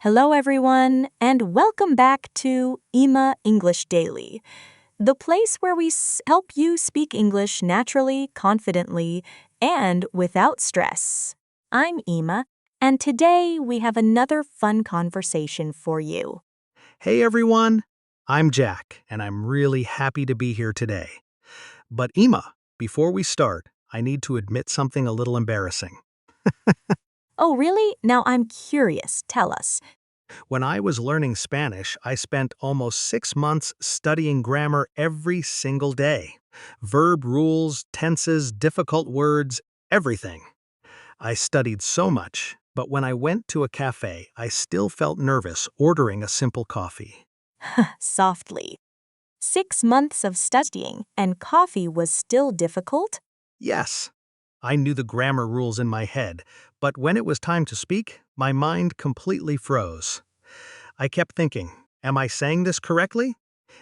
Hello, everyone, and welcome back to Ema English Daily, the place where we help you speak English naturally, confidently, and without stress. I'm Ema, and today we have another fun conversation for you. Hey everyone, I'm Jack, and I'm really happy to be here today. But Ema, before we start, I need to admit something a little embarrassing. Oh, really? Now I'm curious. Tell us. When I was learning Spanish, I spent almost 6 months studying grammar every single day. Verb rules, tenses, difficult words, everything. I studied so much, but when I went to a cafe, I still felt nervous ordering a simple coffee. Softly. 6 months of studying and coffee was still difficult? Yes, I knew the grammar rules in my head, but when it was time to speak, my mind completely froze. I kept thinking, am I saying this correctly?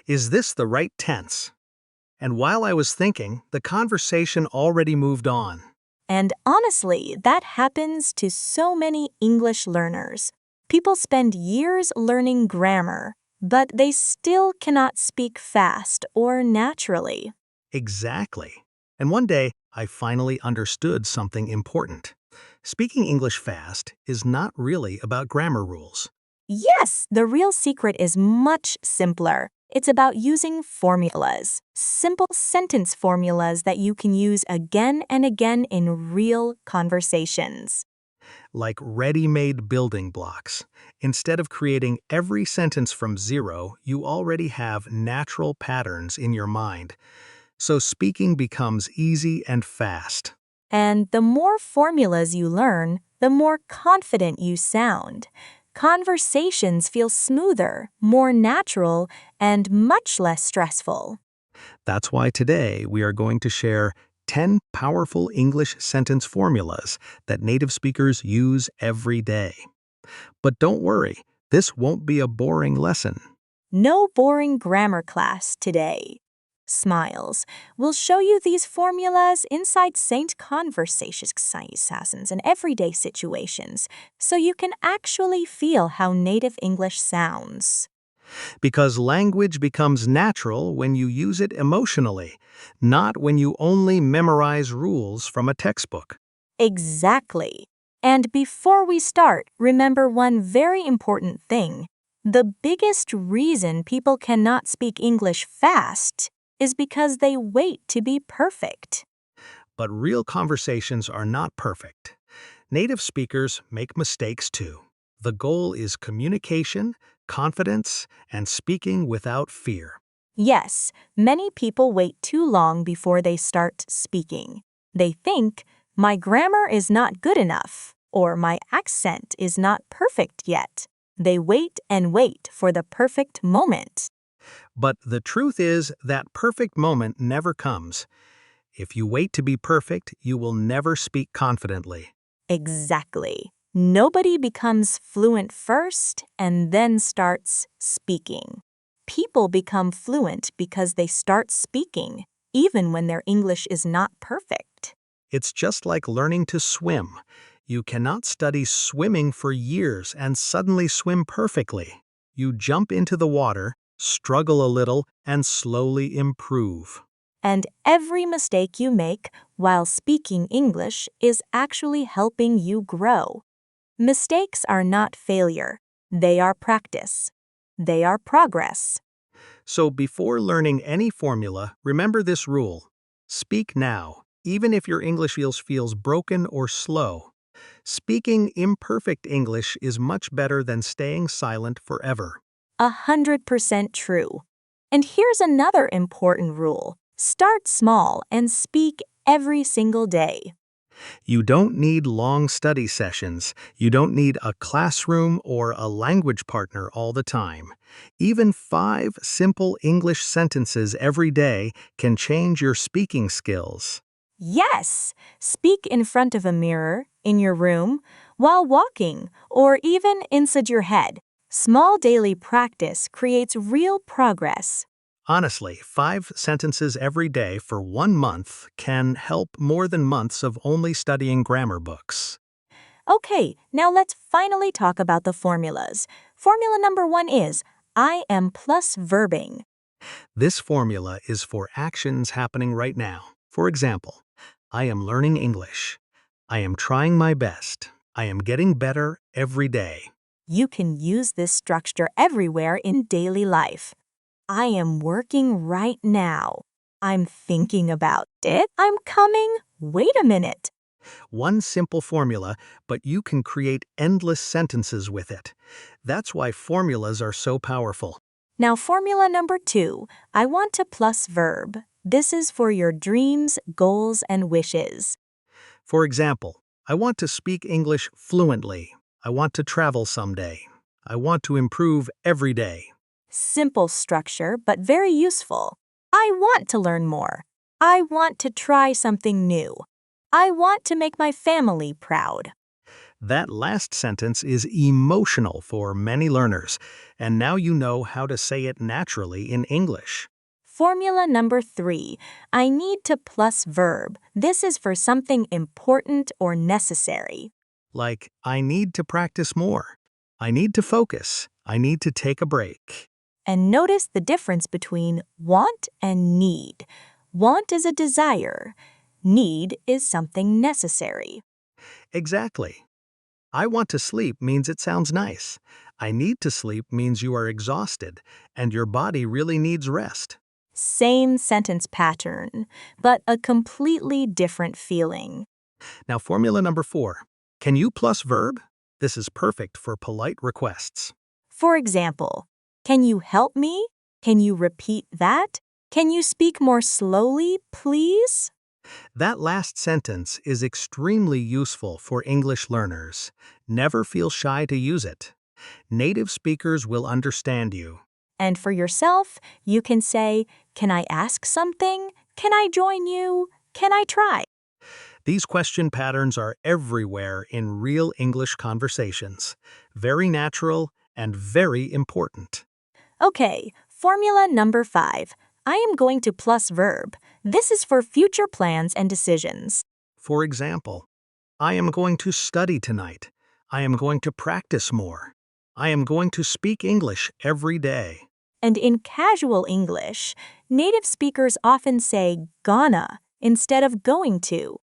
Is this the right tense? And while I was thinking, the conversation already moved on. And honestly, that happens to so many English learners. People spend years learning grammar, but they still cannot speak fast or naturally. Exactly. And one day, I finally understood something important. Speaking English fast is not really about grammar rules. Yes, the real secret is much simpler. It's about using formulas, simple sentence formulas that you can use again and again in real conversations. Like ready-made building blocks. Instead of creating every sentence from zero, you already have natural patterns in your mind. So speaking becomes easy and fast. And the more formulas you learn, the more confident you sound. Conversations feel smoother, more natural, and much less stressful. That's why today we are going to share 10 powerful English sentence formulas that native speakers use every day. But don't worry, this won't be a boring lesson. No boring grammar class today. Smiles. We'll show you these formulas inside Saint conversations and everyday situations, so you can actually feel how native English sounds. Because language becomes natural when you use it emotionally, not when you only memorize rules from a textbook. Exactly. And before we start, remember one very important thing. The biggest reason people cannot speak English fast is because they wait to be perfect. But real conversations are not perfect. Native speakers make mistakes too. The goal is communication, confidence, and speaking without fear. Yes, many people wait too long before they start speaking. They think, my grammar is not good enough, or my accent is not perfect yet. They wait and wait for the perfect moment. But the truth is that perfect moment never comes. If you wait to be perfect, you will never speak confidently. Exactly. Nobody becomes fluent first and then starts speaking. People become fluent because they start speaking, even when their English is not perfect. It's just like learning to swim. You cannot study swimming for years and suddenly swim perfectly. You jump into the water, struggle a little, and slowly improve. And every mistake you make while speaking English is actually helping you grow. Mistakes are not failure. They are practice. They are progress. So before learning any formula, remember this rule. Speak now, even if your English feels broken or slow. Speaking imperfect English is much better than staying silent forever. 100% true. And here's another important rule. Start small and speak every single day. You don't need long study sessions. You don't need a classroom or a language partner all the time. Even 5 simple English sentences every day can change your speaking skills. Yes, speak in front of a mirror, in your room, while walking, or even inside your head. Small daily practice creates real progress. Honestly, 5 sentences every day for 1 month can help more than months of only studying grammar books. Okay, now let's finally talk about the formulas. Formula number 1 is I am plus verbing. This formula is for actions happening right now. For example, I am learning English. I am trying my best. I am getting better every day. You can use this structure everywhere in daily life. I am working right now. I'm thinking about it. I'm coming. Wait a minute. One simple formula, but you can create endless sentences with it. That's why formulas are so powerful. Now, formula number 2, I want to plus verb. This is for your dreams, goals, and wishes. For example, I want to speak English fluently. I want to travel someday. I want to improve every day. Simple structure, but very useful. I want to learn more. I want to try something new. I want to make my family proud. That last sentence is emotional for many learners, and now you know how to say it naturally in English. Formula number 3, I need to plus verb. This is for something important or necessary. Like, I need to practice more. I need to focus. I need to take a break. And notice the difference between want and need. Want is a desire. Need is something necessary. Exactly. I want to sleep means it sounds nice. I need to sleep means you are exhausted, and your body really needs rest. Same sentence pattern, but a completely different feeling. Now, formula number 4. Can you plus verb? This is perfect for polite requests. For example, can you help me? Can you repeat that? Can you speak more slowly, please? That last sentence is extremely useful for English learners. Never feel shy to use it. Native speakers will understand you. And for yourself, you can say, can I ask something? Can I join you? Can I try? These question patterns are everywhere in real English conversations. Very natural and very important. Okay, formula number 5. I am going to plus verb. This is for future plans and decisions. For example, I am going to study tonight. I am going to practice more. I am going to speak English every day. And in casual English, native speakers often say gonna instead of going to.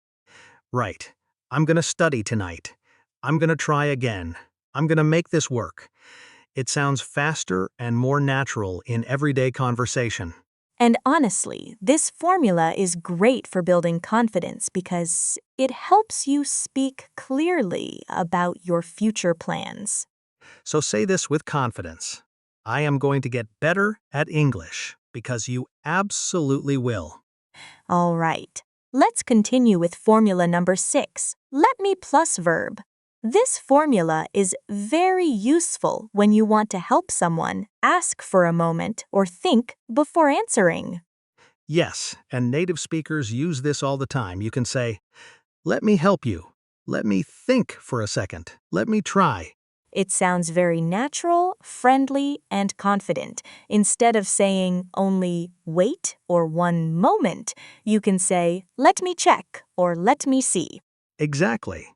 Right. I'm going to study tonight. I'm going to try again. I'm going to make this work. It sounds faster and more natural in everyday conversation. And honestly, this formula is great for building confidence because it helps you speak clearly about your future plans. So say this with confidence. I am going to get better at English because you absolutely will. All right, let's continue with formula number 6. Let me plus verb. This formula is very useful when you want to help someone ask for a moment or think before answering. Yes, and native speakers use this all the time. You can say, let me help you. Let me think for a second. Let me try. It sounds very natural, friendly, and confident. Instead of saying only wait or one moment, you can say let me check or let me see. Exactly.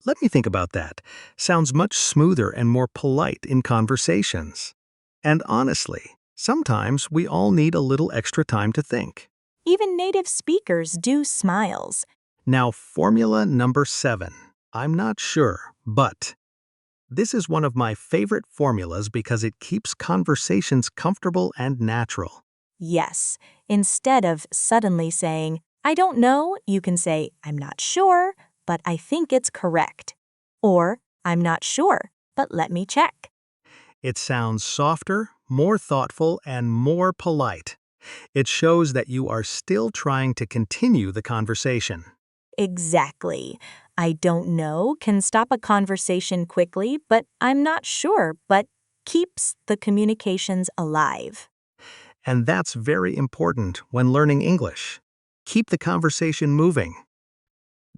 Let me think about that. Sounds much smoother and more polite in conversations. And honestly, sometimes we all need a little extra time to think. Even native speakers do smiles. Now, formula number 7. I'm not sure, but this is one of my favorite formulas because it keeps conversations comfortable and natural. Yes, instead of suddenly saying, I don't know, you can say, I'm not sure, but I think it's correct. Or, I'm not sure, but let me check. It sounds softer, more thoughtful, and more polite. It shows that you are still trying to continue the conversation. Exactly. I don't know can stop a conversation quickly, but I'm not sure, but keeps the communications alive. And that's very important when learning English. Keep the conversation moving.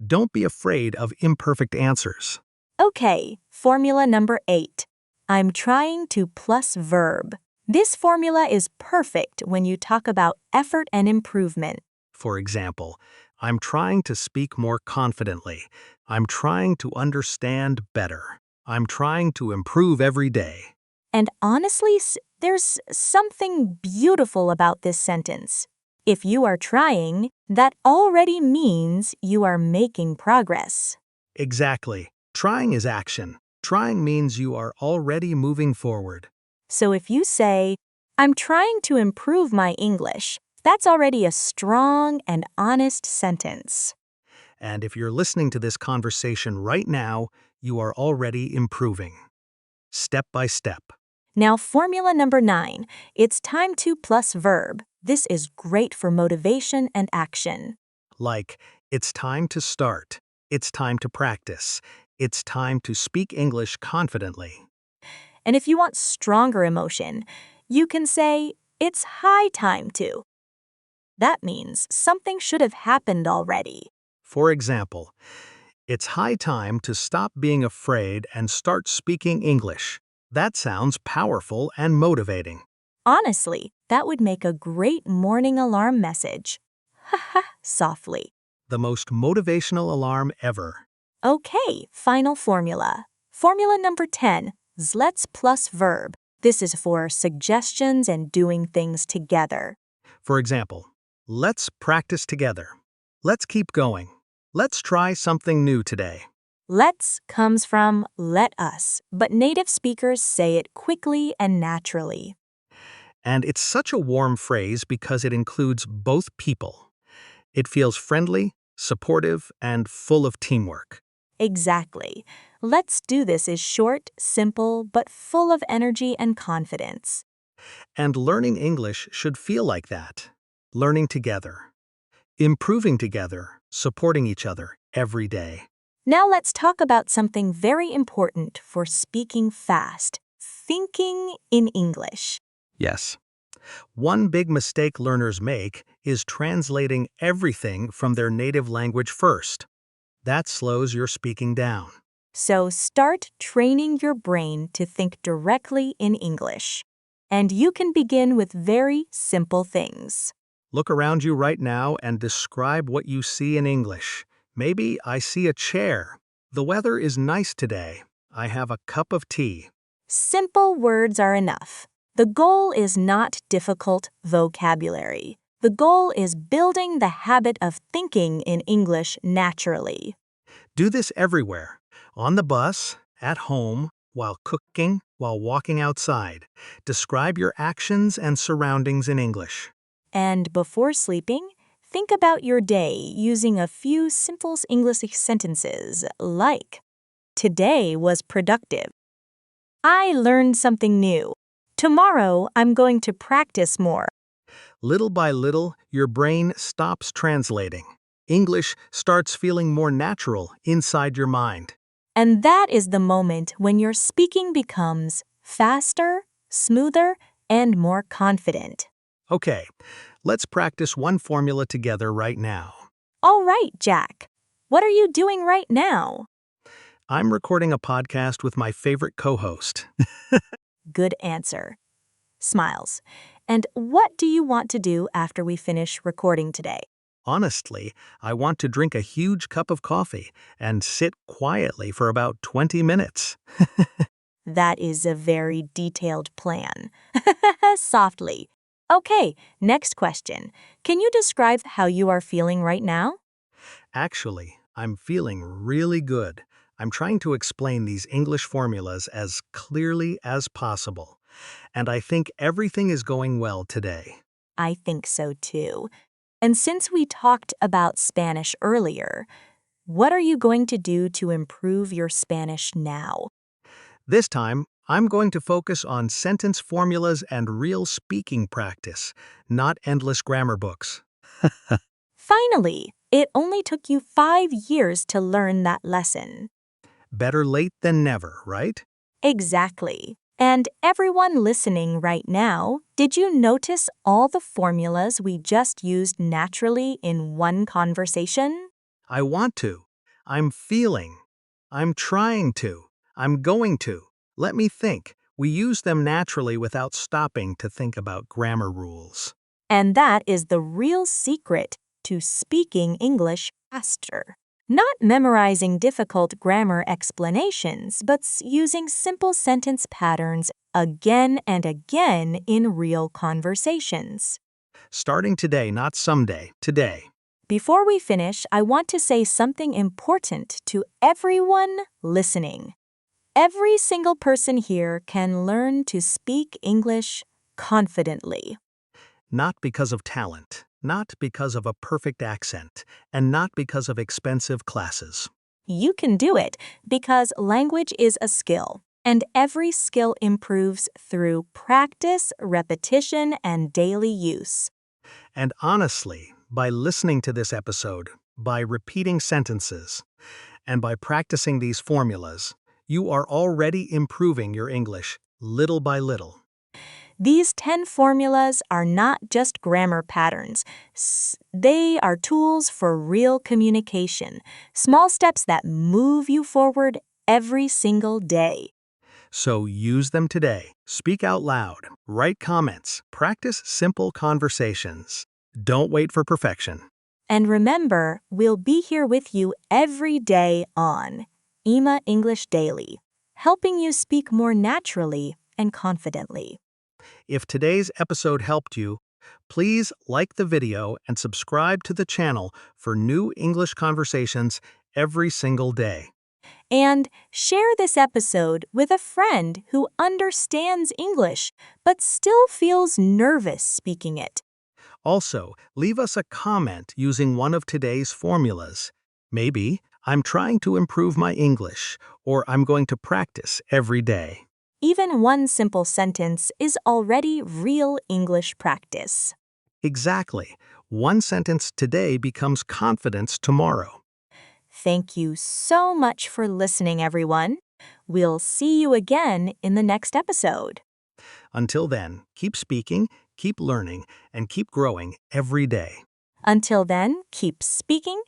Don't be afraid of imperfect answers. Okay, formula number 8. I'm trying to plus verb. This formula is perfect when you talk about effort and improvement. For example, I'm trying to speak more confidently. I'm trying to understand better. I'm trying to improve every day. And honestly, there's something beautiful about this sentence. If you are trying, that already means you are making progress. Exactly. Trying is action. Trying means you are already moving forward. So if you say, I'm trying to improve my English, that's already a strong and honest sentence. And if you're listening to this conversation right now, you are already improving. Step by step. Now, formula number 9. It's time to plus verb. This is great for motivation and action. Like, it's time to start. It's time to practice. It's time to speak English confidently. And if you want stronger emotion, you can say, it's high time to. That means something should have happened already. For example, it's high time to stop being afraid and start speaking English. That sounds powerful and motivating. Honestly, that would make a great morning alarm message. Haha, softly. The most motivational alarm ever. Okay, final formula. Formula number 10, let's plus verb. This is for suggestions and doing things together. For example, let's practice together. Let's keep going. Let's try something new today. Let's comes from let us, but native speakers say it quickly and naturally. And it's such a warm phrase because it includes both people. It feels friendly, supportive, and full of teamwork. Exactly. Let's do this is short, simple, but full of energy and confidence. And learning English should feel like that. Learning together, improving together, supporting each other every day. Now let's talk about something very important for speaking fast, thinking in English. Yes. One big mistake learners make is translating everything from their native language first. That slows your speaking down. So start training your brain to think directly in English. And you can begin with very simple things. Look around you right now and describe what you see in English. Maybe I see a chair. The weather is nice today. I have a cup of tea. Simple words are enough. The goal is not difficult vocabulary. The goal is building the habit of thinking in English naturally. Do this everywhere. On the bus, at home, while cooking, while walking outside. Describe your actions and surroundings in English. And before sleeping, think about your day using a few simple English sentences like, today was productive. I learned something new. Tomorrow, I'm going to practice more. Little by little, your brain stops translating. English starts feeling more natural inside your mind. And that is the moment when your speaking becomes faster, smoother, and more confident. Okay, let's practice one formula together right now. All right, Jack. What are you doing right now? I'm recording a podcast with my favorite co-host. Good answer. Smiles. And what do you want to do after we finish recording today? Honestly, I want to drink a huge cup of coffee and sit quietly for about 20 minutes. That is a very detailed plan. Softly. Okay, next question. Can you describe how you are feeling right now? Actually, I'm feeling really good. I'm trying to explain these English formulas as clearly as possible. And I think everything is going well today. I think so too. And since we talked about Spanish earlier, what are you going to do to improve your Spanish now? This time, I'm going to focus on sentence formulas and real speaking practice, not endless grammar books. Finally, it only took you 5 years to learn that lesson. Better late than never, right? Exactly. And everyone listening right now, did you notice all the formulas we just used naturally in one conversation? I want to. I'm feeling. I'm trying to. I'm going to. Let me think. We use them naturally without stopping to think about grammar rules. And that is the real secret to speaking English faster. Not memorizing difficult grammar explanations, but using simple sentence patterns again and again in real conversations. Starting today, not someday, today. Before we finish, I want to say something important to everyone listening. Every single person here can learn to speak English confidently. Not because of talent, not because of a perfect accent, and not because of expensive classes. You can do it because language is a skill, and every skill improves through practice, repetition, and daily use. And honestly, by listening to this episode, by repeating sentences, and by practicing these formulas, you are already improving your English little by little. These 10 formulas are not just grammar patterns. They are tools for real communication, small steps that move you forward every single day. So use them today. Speak out loud, write comments, practice simple conversations. Don't wait for perfection. And remember, we'll be here with you every day on Ema English Daily, helping you speak more naturally and confidently. If today's episode helped you, please like the video and subscribe to the channel for new English conversations every single day. And share this episode with a friend who understands English but still feels nervous speaking it. Also, leave us a comment using one of today's formulas. Maybe, I'm trying to improve my English, or I'm going to practice every day. Even one simple sentence is already real English practice. Exactly. One sentence today becomes confidence tomorrow. Thank you so much for listening, everyone. We'll see you again in the next episode. Until then, keep speaking, keep learning, and keep growing every day. Until then, keep speaking,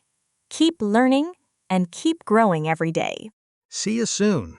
keep learning, and keep growing every day. See you soon.